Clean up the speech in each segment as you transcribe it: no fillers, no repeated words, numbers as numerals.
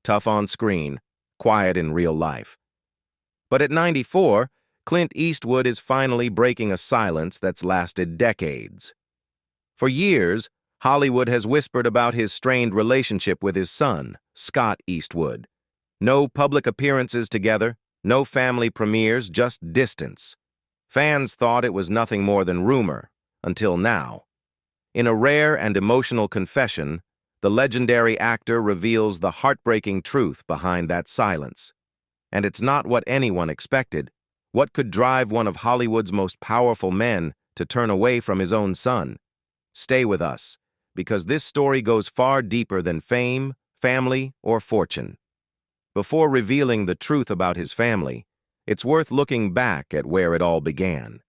tough on screen, quiet in real life. But at 94, Clint Eastwood is finally breaking a silence that's lasted decades. For years, Hollywood has whispered about his strained relationship with his son, Scott Eastwood. No public appearances together, no family premieres, just distance. Fans thought it was nothing more than rumor, until now. In a rare and emotional confession, the legendary actor reveals the heartbreaking truth behind that silence. And it's not what anyone expected. What could drive one of Hollywood's most powerful men to turn away from his own son? Stay with us, because this story goes far deeper than fame, family, or fortune. Before revealing the truth about his family, it's worth looking back at where it all began.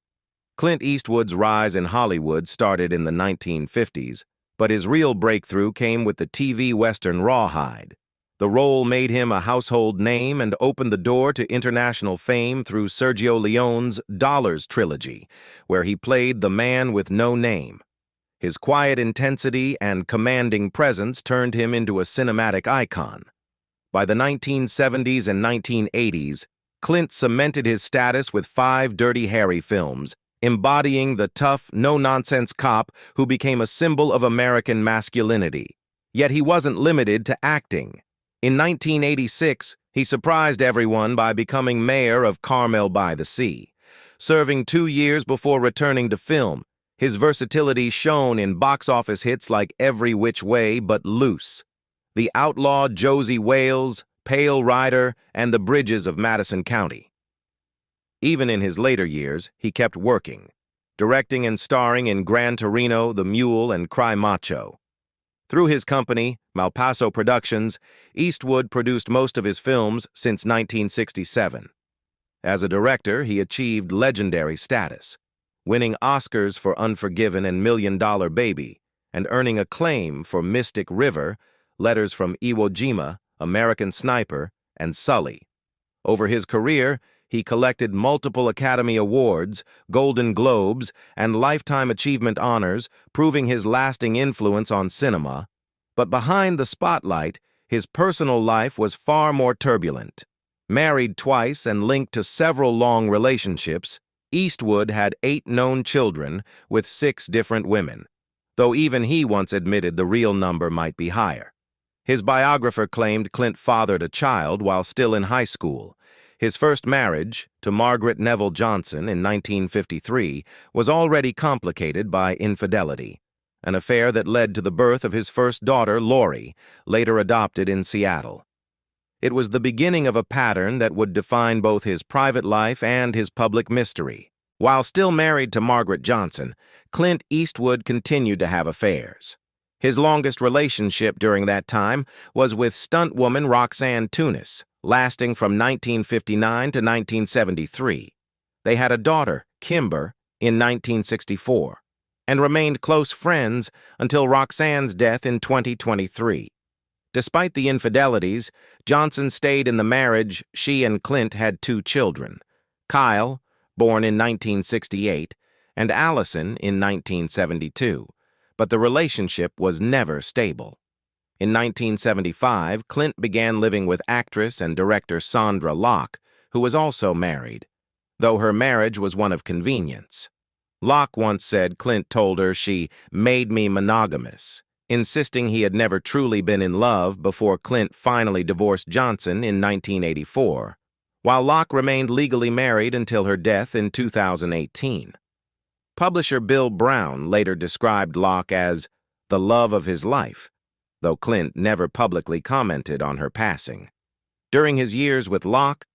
Clint Eastwood's rise in Hollywood started in the 1950s, but his real breakthrough came with the TV western Rawhide. The role made him a household name and opened the door to international fame through Sergio Leone's Dollars trilogy, where he played the man with no name. His quiet intensity and commanding presence turned him into a cinematic icon. By the 1970s and 1980s, Clint cemented his status with 5 Dirty Harry films, embodying the tough, no-nonsense cop who became a symbol of American masculinity. Yet he wasn't limited to acting. In 1986, he surprised everyone by becoming mayor of Carmel by the Sea. Serving 2 years before returning to film, his versatility shone in box office hits like Every Which Way But Loose, The Outlaw Josie Wales, Pale Rider, and The Bridges of Madison County. Even in his later years, he kept working, directing and starring in Gran Torino, The Mule, and Cry Macho. Through his company, Malpaso Productions, Eastwood produced most of his films since 1967. As a director, he achieved legendary status, winning Oscars for Unforgiven and $1 Million Baby, and earning acclaim for Mystic River, Letters from Iwo Jima, American Sniper, and Sully. Over his career, he collected multiple Academy Awards, Golden Globes, and Lifetime Achievement honors, proving his lasting influence on cinema. But behind the spotlight, his personal life was far more turbulent. Married twice and linked to several long relationships, Eastwood had 8 known children with 6 different women, though even he once admitted the real number might be higher. His biographer claimed Clint fathered a child while still in high school. His first marriage, to Margaret Neville Johnson in 1953, was already complicated by infidelity, an affair that led to the birth of his first daughter, Lori, later adopted in Seattle. It was the beginning of a pattern that would define both his private life and his public mystery. While still married to Margaret Johnson, Clint Eastwood continued to have affairs. His longest relationship during that time was with stuntwoman Roxanne Tunis, lasting from 1959 to 1973. They had a daughter, Kimber, in 1964, and remained close friends until Roxanne's death in 2023. Despite the infidelities, Johnson stayed in the marriage. She and Clint had 2 children, Kyle, born in 1968, and Allison in 1972, but the relationship was never stable. In 1975, Clint began living with actress and director Sandra Locke, who was also married, though her marriage was one of convenience. Locke once said Clint told her she made me monogamous, insisting he had never truly been in love before Clint finally divorced Johnson in 1984, while Locke remained legally married until her death in 2018. Publisher Bill Brown later described Locke as the love of his life, though Clint never publicly commented on her passing. During his years with Locke,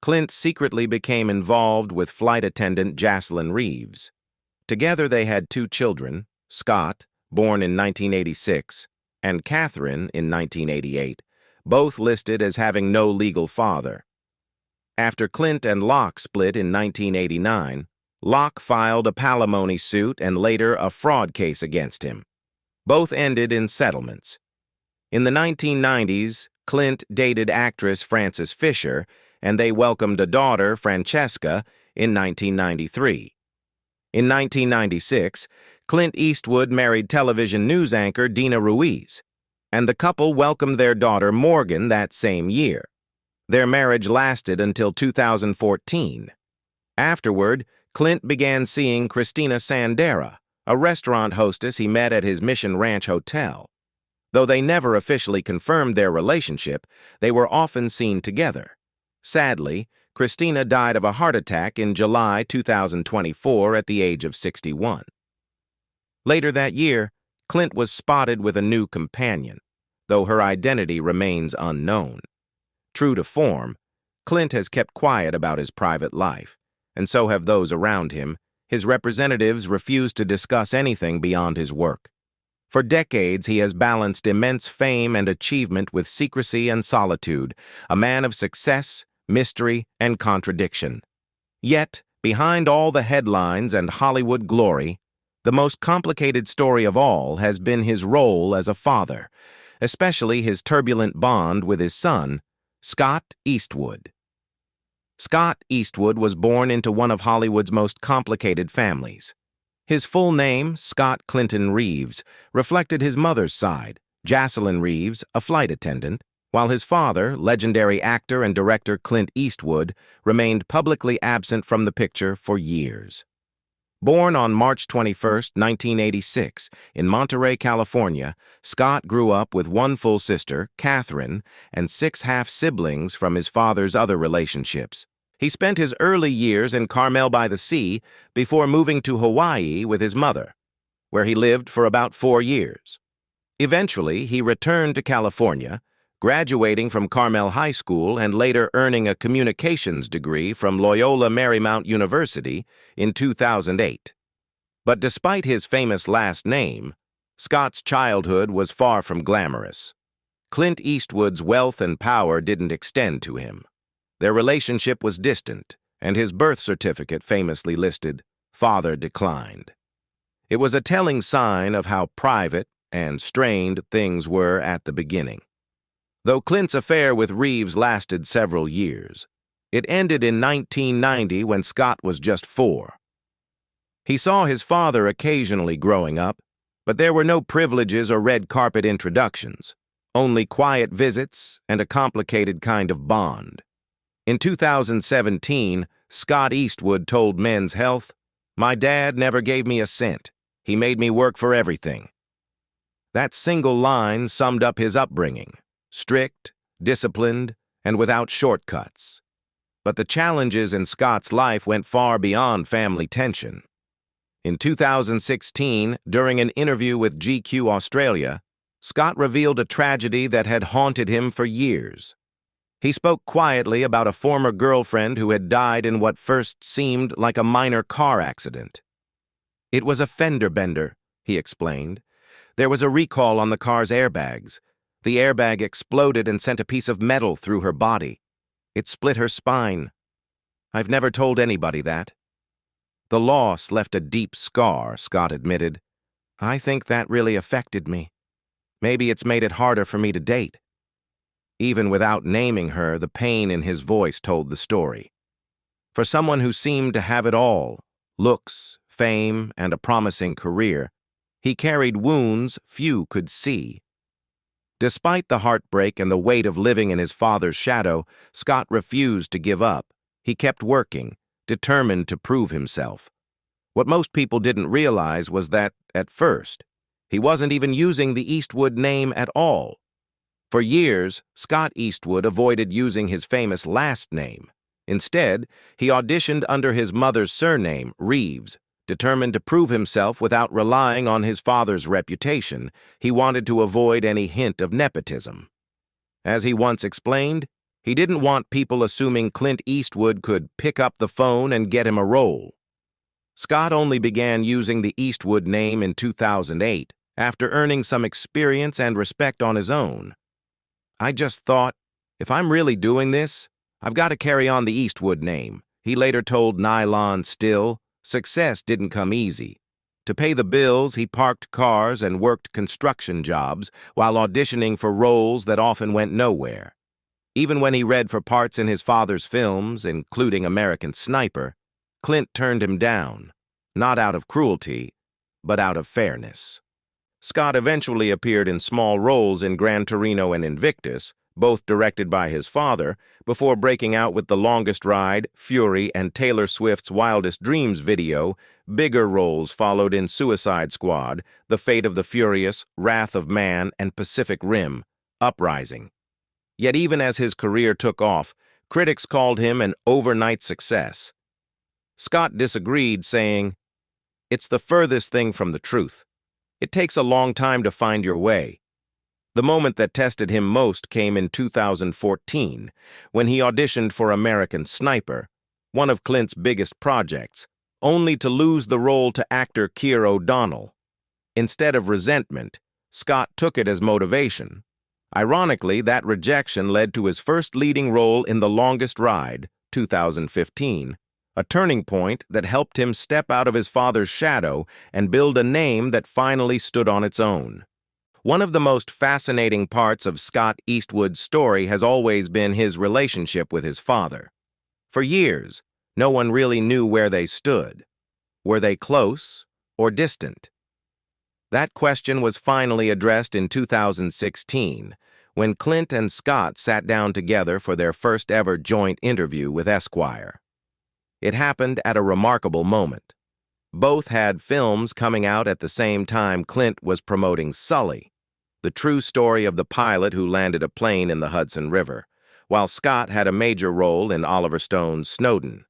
Clint secretly became involved with flight attendant Jaslyn Reeves. Together they had 2 children, Scott, born in 1986, and Catherine in 1988, both listed as having no legal father. After Clint and Locke split in 1989, Locke filed a palimony suit and later a fraud case against him. Both ended in settlements. In the 1990s, Clint dated actress Frances Fisher, and they welcomed a daughter, Francesca, in 1993. In 1996, Clint Eastwood married television news anchor Dina Ruiz. and the couple welcomed their daughter Morgan that same year. Their marriage lasted until 2014. Afterward, Clint began seeing Christina Sandera, a restaurant hostess he met at his Mission Ranch hotel. Though they never officially confirmed their relationship, they were often seen together. Sadly, Christina died of a heart attack in July 2024 at the age of 61. Later that year, Clint was spotted with a new companion, though her identity remains unknown. True to form, Clint has kept quiet about his private life, and so have those around him. His representatives refuse to discuss anything beyond his work. For decades, he has balanced immense fame and achievement with secrecy and solitude, a man of success, mystery, and contradiction. Yet, behind all the headlines and Hollywood glory, the most complicated story of all has been his role as a father, especially his turbulent bond with his son, Scott Eastwood. Scott Eastwood was born into one of Hollywood's most complicated families. His full name, Scott Clinton Reeves, reflected his mother's side, Jocelyn Reeves, a flight attendant, while his father, legendary actor and director Clint Eastwood, remained publicly absent from the picture for years. Born on March 21, 1986, in Monterey, California, Scott grew up with one full sister, Catherine, and 6 half-siblings from his father's other relationships. He spent his early years in Carmel by the Sea before moving to Hawaii with his mother, where he lived for about 4 years. Eventually, he returned to California, graduating from Carmel High School and later earning a communications degree from Loyola Marymount University in 2008. But despite his famous last name, Scott's childhood was far from glamorous. Clint Eastwood's wealth and power didn't extend to him. Their relationship was distant, and his birth certificate famously listed, "Father declined." It was a telling sign of how private and strained things were at the beginning. Though Clint's affair with Reeves lasted several years, it ended in 1990 when Scott was just 4. He saw his father occasionally growing up, but there were no privileges or red carpet introductions, only quiet visits and a complicated kind of bond. In 2017, Scott Eastwood told Men's Health, "My dad never gave me a cent. He made me work for everything." That single line summed up his upbringing: strict, disciplined, and without shortcuts. But the challenges in Scott's life went far beyond family tension. In 2016, during an interview with GQ Australia, Scott revealed a tragedy that had haunted him for years. He spoke quietly about a former girlfriend who had died in what first seemed like a minor car accident. "It was a fender bender," he explained. "There was a recall on the car's airbags. The airbag exploded and sent a piece of metal through her body. It split her spine. I've never told anybody that." "The loss left a deep scar," Scott admitted. "I think that really affected me. Maybe it's made it harder for me to date." Even without naming her, the pain in his voice told the story. For someone who seemed to have it all, looks, fame, and a promising career, he carried wounds few could see. Despite the heartbreak and the weight of living in his father's shadow, Scott refused to give up. He kept working, determined to prove himself. What most people didn't realize was that, at first, he wasn't even using the Eastwood name at all. For years, Scott Eastwood avoided using his famous last name. Instead, he auditioned under his mother's surname, Reeves. Determined to prove himself without relying on his father's reputation, he wanted to avoid any hint of nepotism. As he once explained, he didn't want people assuming Clint Eastwood could pick up the phone and get him a role. Scott only began using the Eastwood name in 2008, after earning some experience and respect on his own. "I just thought, if I'm really doing this, I've got to carry on the Eastwood name," he later told Nylon Still. Success didn't come easy. To pay the bills, he parked cars and worked construction jobs while auditioning for roles that often went nowhere. Even when he read for parts in his father's films, including American Sniper, Clint turned him down, not out of cruelty, but out of fairness. Scott eventually appeared in small roles in Gran Torino and Invictus, both directed by his father, before breaking out with The Longest Ride, Fury, and Taylor Swift's Wildest Dreams video. Bigger roles followed in Suicide Squad, The Fate of the Furious, Wrath of Man, and Pacific Rim, Uprising. Yet even as his career took off, critics called him an overnight success. Scott disagreed, saying, "It's the furthest thing from the truth. It takes a long time to find your way." The moment that tested him most came in 2014, when he auditioned for American Sniper, one of Clint's biggest projects, only to lose the role to actor Keir O'Donnell. Instead of resentment, Scott took it as motivation. Ironically, that rejection led to his first leading role in The Longest Ride, 2015, a turning point that helped him step out of his father's shadow and build a name that finally stood on its own. One of the most fascinating parts of Scott Eastwood's story has always been his relationship with his father. For years, no one really knew where they stood. Were they close or distant? That question was finally addressed in 2016, when Clint and Scott sat down together for their first ever joint interview with Esquire. It happened at a remarkable moment. Both had films coming out at the same time. Clint was promoting Sully, the true story of the pilot who landed a plane in the Hudson River, while Scott had a major role in Oliver Stone's Snowden.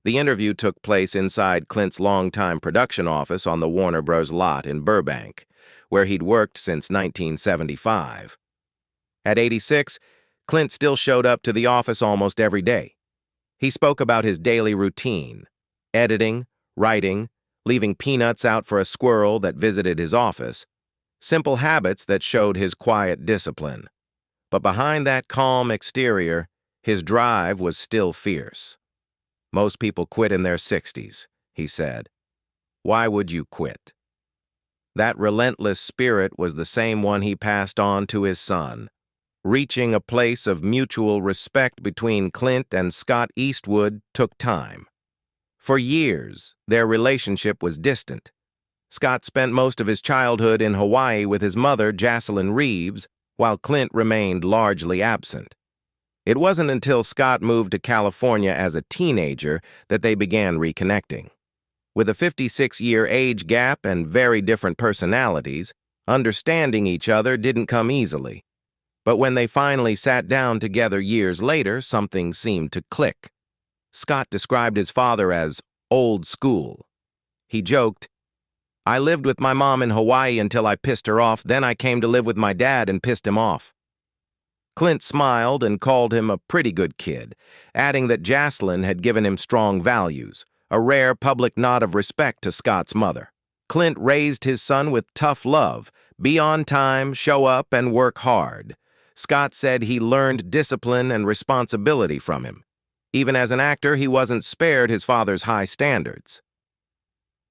The interview took place inside Clint's longtime production office on the Warner Bros. Lot in Burbank, where he'd worked since 1975. At 86, Clint still showed up to the office almost every day. He spoke about his daily routine: editing, writing, leaving peanuts out for a squirrel that visited his office, simple habits that showed his quiet discipline. But behind that calm exterior, his drive was still fierce. "Most people quit in their 60s, he said. Why would you quit?" That relentless spirit was the same one he passed on to his son. Reaching a place of mutual respect between Clint and Scott Eastwood took time. For years, their relationship was distant. Scott spent most of his childhood in Hawaii with his mother, Jocelyn Reeves, while Clint remained largely absent. It wasn't until Scott moved to California as a teenager that they began reconnecting. With a 56-year age gap and very different personalities, understanding each other didn't come easily. But when they finally sat down together years later, something seemed to click. Scott described his father as old school. He joked, "I lived with my mom in Hawaii until I pissed her off, then I came to live with my dad and pissed him off." Clint smiled and called him a pretty good kid, adding that Jocelyn had given him strong values, a rare public nod of respect to Scott's mother. Clint raised his son with tough love: be on time, show up, and work hard. Scott said he learned discipline and responsibility from him. Even as an actor, he wasn't spared his father's high standards.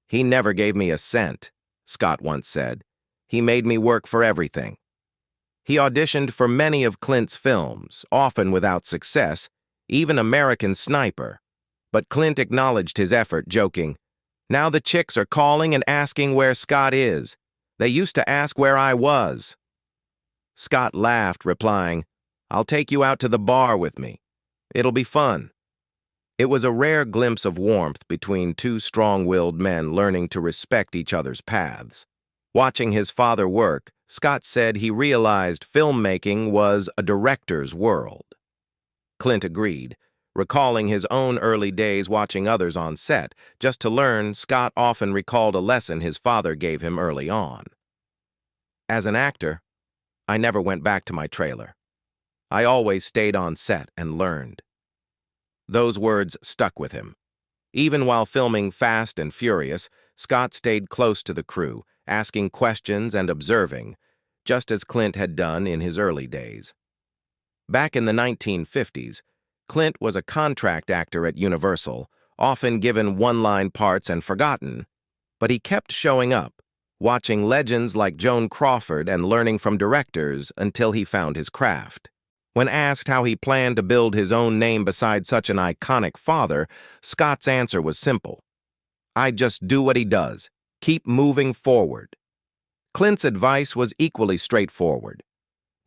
"He never gave me a cent," Scott once said. "He made me work for everything." He auditioned for many of Clint's films, often without success, even American Sniper. But Clint acknowledged his effort, joking, "Now the chicks are calling and asking where Scott is. They used to ask where I was." Scott laughed, replying, "I'll take you out to the bar with me. It'll be fun." It was a rare glimpse of warmth between two strong-willed men learning to respect each other's paths. Watching his father work, Scott said he realized filmmaking was a director's world. Clint agreed, recalling his own early days watching others on set. Just to learn, Scott often recalled a lesson his father gave him early on. "As an actor, I never went back to my trailer. I always stayed on set and learned." Those words stuck with him. Even while filming Fast and Furious, Scott stayed close to the crew, asking questions and observing, just as Clint had done in his early days. Back in the 1950s, Clint was a contract actor at Universal, often given one-line parts and forgotten, but he kept showing up, watching legends like Joan Crawford and learning from directors until he found his craft. When asked how he planned to build his own name beside such an iconic father, Scott's answer was simple: "I just do what he does. Keep moving forward." Clint's advice was equally straightforward.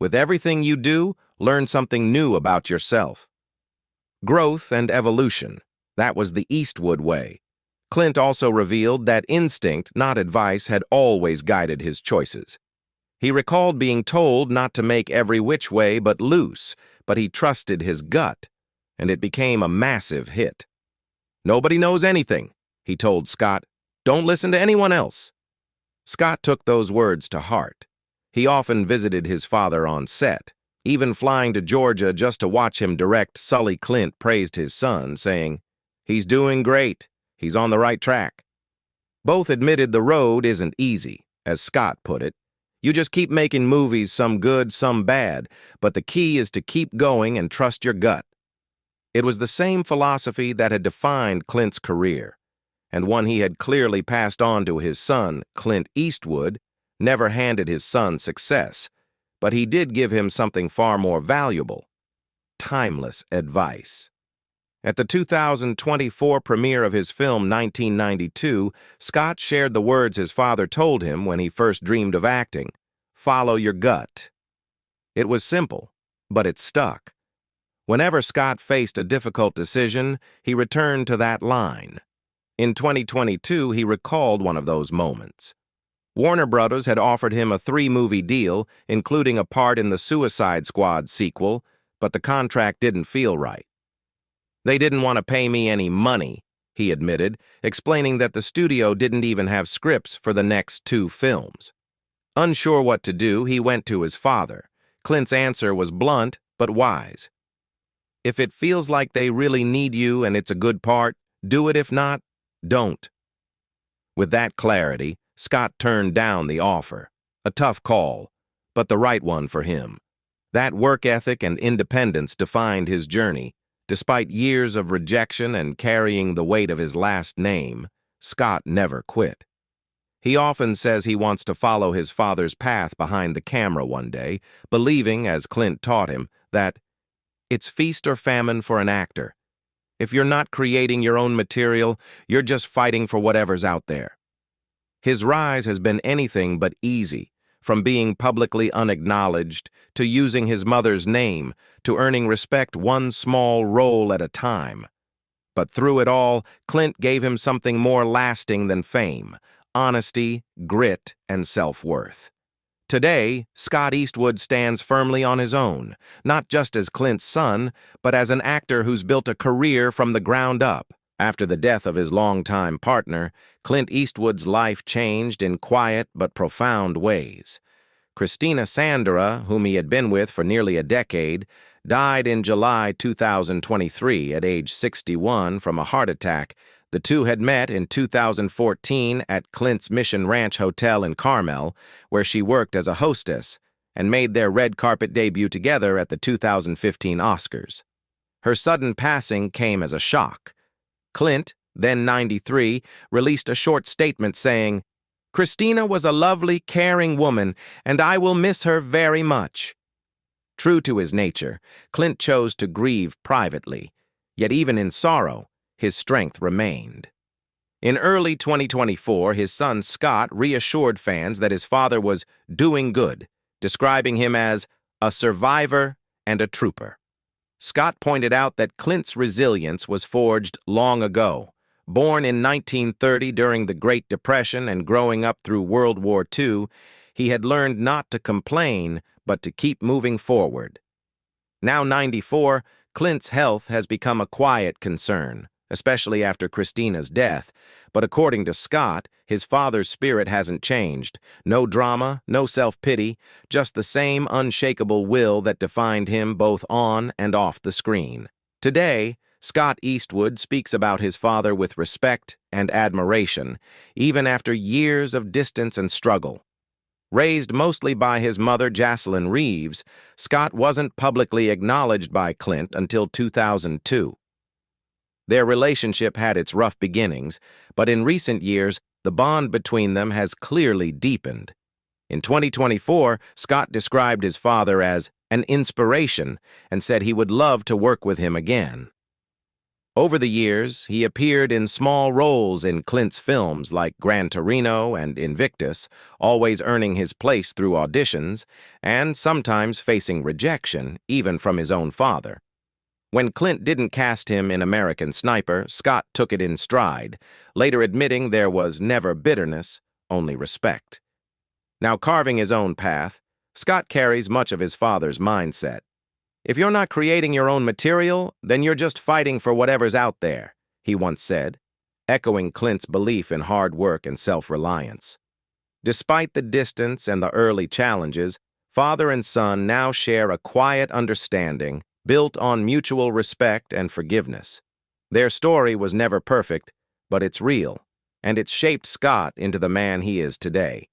With everything you do, learn something new about yourself. Growth and evolution. That was the Eastwood way. Clint also revealed that instinct, not advice, had always guided his choices. He recalled being told not to make every which way but loose, but he trusted his gut, and it became a massive hit. "Nobody knows anything," he told Scott. "Don't listen to anyone else." Scott took those words to heart. He often visited his father on set. Even flying to Georgia just to watch him direct, Sully Clint praised his son, saying, "He's doing great. He's on the right track." Both admitted the road isn't easy, as Scott put it. You just keep making movies, some good, some bad, but the key is to keep going and trust your gut. It was the same philosophy that had defined Clint's career, and one he had clearly passed on to his son. Clint Eastwood never handed his son success, but he did give him something far more valuable: timeless advice. At the 2024 premiere of his film 1992, Scott shared the words his father told him when he first dreamed of acting: "Follow your gut." It was simple, but it stuck. Whenever Scott faced a difficult decision, he returned to that line. In 2022, he recalled one of those moments. Warner Brothers had offered him a 3-movie deal, including a part in the Suicide Squad sequel, but the contract didn't feel right. "They didn't want to pay me any money," he admitted, explaining that the studio didn't even have scripts for the next 2 films. Unsure what to do, he went to his father. Clint's answer was blunt but wise. "If it feels like they really need you and it's a good part, do it. If not, don't." With that clarity, Scott turned down the offer. A tough call, but the right one for him. That work ethic and independence defined his journey. Despite years of rejection and carrying the weight of his last name, Scott never quit. He often says he wants to follow his father's path behind the camera one day, believing, as Clint taught him, that it's feast or famine for an actor. If you're not creating your own material, you're just fighting for whatever's out there. His rise has been anything but easy, from being publicly unacknowledged to using his mother's name to earning respect one small role at a time. But through it all, Clint gave him something more lasting than fame: honesty, grit, and self-worth. Today, Scott Eastwood stands firmly on his own, not just as Clint's son, but as an actor who's built a career from the ground up. After the death of his longtime partner, Clint Eastwood's life changed in quiet but profound ways. Christina Sandra, whom he had been with for nearly a decade, died in July 2023 at age 61 from a heart attack. The two had met in 2014 at Clint's Mission Ranch Hotel in Carmel, where she worked as a hostess, and made their red carpet debut together at the 2015 Oscars. Her sudden passing came as a shock. Clint, then 93, released a short statement saying, "Christina was a lovely, caring woman, and I will miss her very much." True to his nature, Clint chose to grieve privately, yet even in sorrow, his strength remained. In early 2024, his son Scott reassured fans that his father was doing good, describing him as a survivor and a trooper. Scott pointed out that Clint's resilience was forged long ago. Born in 1930 during the Great Depression and growing up through World War II, he had learned not to complain, but to keep moving forward. Now 94, Clint's health has become a quiet concern, especially after Christina's death. But according to Scott, his father's spirit hasn't changed. No drama, no self-pity, just the same unshakable will that defined him both on and off the screen. Today, Scott Eastwood speaks about his father with respect and admiration, even after years of distance and struggle. Raised mostly by his mother, Jocelyn Reeves, Scott wasn't publicly acknowledged by Clint until 2002. Their relationship had its rough beginnings, but in recent years, the bond between them has clearly deepened. In 2024, Scott described his father as an inspiration and said he would love to work with him again. Over the years, he appeared in small roles in Clint's films like Gran Torino and Invictus, always earning his place through auditions, and sometimes facing rejection, even from his own father. When Clint didn't cast him in American Sniper, Scott took it in stride, later admitting there was never bitterness, only respect. Now carving his own path, Scott carries much of his father's mindset. "If you're not creating your own material, then you're just fighting for whatever's out there," he once said, echoing Clint's belief in hard work and self-reliance. Despite the distance and the early challenges, father and son now share a quiet understanding built on mutual respect and forgiveness. Their story was never perfect, but it's real, and it's shaped Scott into the man he is today.